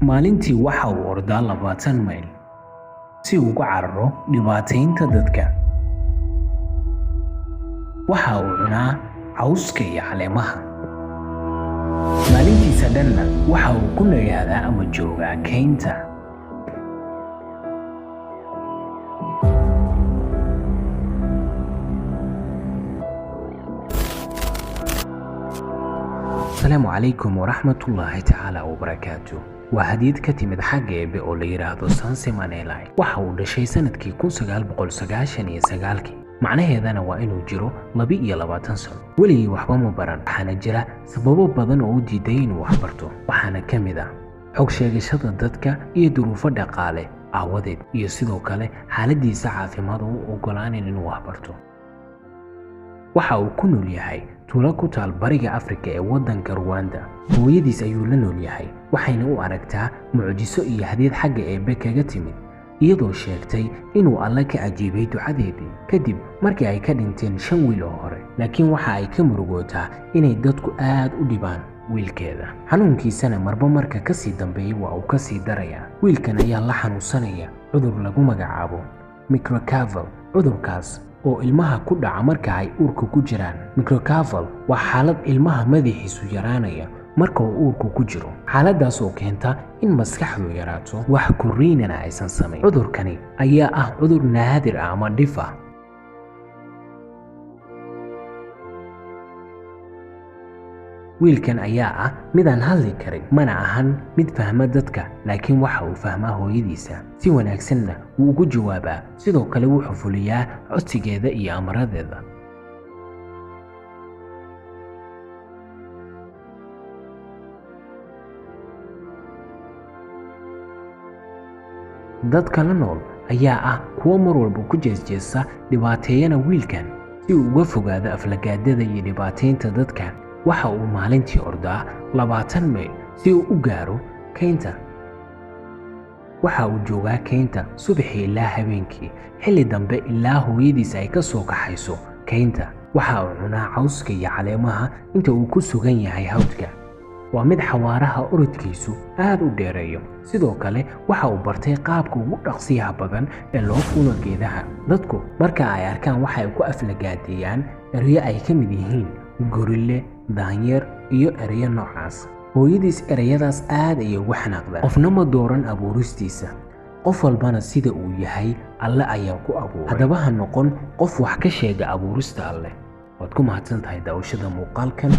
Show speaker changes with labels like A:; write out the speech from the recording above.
A: maalintii waxa uu ordaa 20 mayl si uu uga cararo dhibaataynta dadka. Waxa uu cunaa cawska iyo caleemaha. Maalintiisa dhanna waxa uu ku nagaadaa ama joogaa kaynta. السلام عليكم ورحمة الله تعالى وبركاته. وهديد كتمد حق إيبي oo la yiraahdo Sansi Manelai. Waxa uu dhashay sanadkii 1999. macnaheedana waa inuu jiro 22 sano. Weligii waxba ma baran. Waxaana jira sababo badan oo u diiday inuu wax barto. Waxaana ka mid ah xog sheegashada dadka iyo duruufo dhaqaale aawadeed iyo sidoo kale xaaladiisa caafimaad oo ogolaanin inuu wax barto. waxa uu ku nool yahay tuulo ku taal bariga Afrika ee waddanka Rwanda. hooyadiis ayuu la nool yahay, waxayna u aragtaa mucjiso iyo hadiyad xagga Eebbe kaga timid, iyadoo sheegtay inuu Alle ka ajiibay ducadeedii kadib markii ay ka dhinteen 5 wiil oo hore. laakiin waxa ay ka murugootaa inay dadku aad u dhibaan wiilkeeda. xanuunkiisana marba marka ka sii dambeeyay waa uu ka sii darayaa. wiilkan ayaa la xanuunsanaya cudur lagu magacaabo microcephaly. cudurkaas oo ilmaha ku dhaca marka ay uurka ku jiraan. microcephaly waa xaalad ilmaha madaxiisu yaraanaya marka uu uurku ku jiro. xaaladaas oo keenta in maskaxdu yaraato, wax koriinana aysan samayn. cudurkani ayaa ah cudur naadir ah ama dhif ah. wiilkan ayaa ah mid aan hadli karin, mana ahan mid fahma dadka, laakiin waxa uu fahmaa hooyadiisa si wanaagsanna wuu ugu jawaabaa. sidoo kale wuxuu fuliyaa codsigeeda iyo amaradeeda. dadka la nool ayaa ah kuwa mar walba ku jeesjeesa dhibaateeyana wiilkan si uu uga fogaado aflagaadada iyo dhibaataynta dadka. waxa uu maalintii ordaa 20 mayl si uu u gaaro kaynta. waxa uu joogaa kaynta subaxii ilaa habeenkii, xilli dambe ilaa hooyadiis ay ka soo kaxayso kaynta. waxa uu cunaa cawska iyo caleemaha inta uu ku sugan yahay hawdka. waa mid xawaaraha orodkiisu aad u dheereeyo. sidoo kale waxa uu bartay qaabka ugu dhaqsiyaha badan ee loo fuulo geedaha. dadku marka ay arkaan waxa ay ku aflagaadeeyaan erayo ay ka mid yihiin gorille, daanyeer iyo erayo noocaas. hooyadiis erayadaas aad ayay ugu xanaaqdaa. qofna ma dooran abuuristiisa, qof walbana sida uu yahay Alle ayaa ku abuuray. haddaba ha noqon qof wax ka sheega abuurista Alle. waad ku mahadsantahay daawashada muuqaalkan.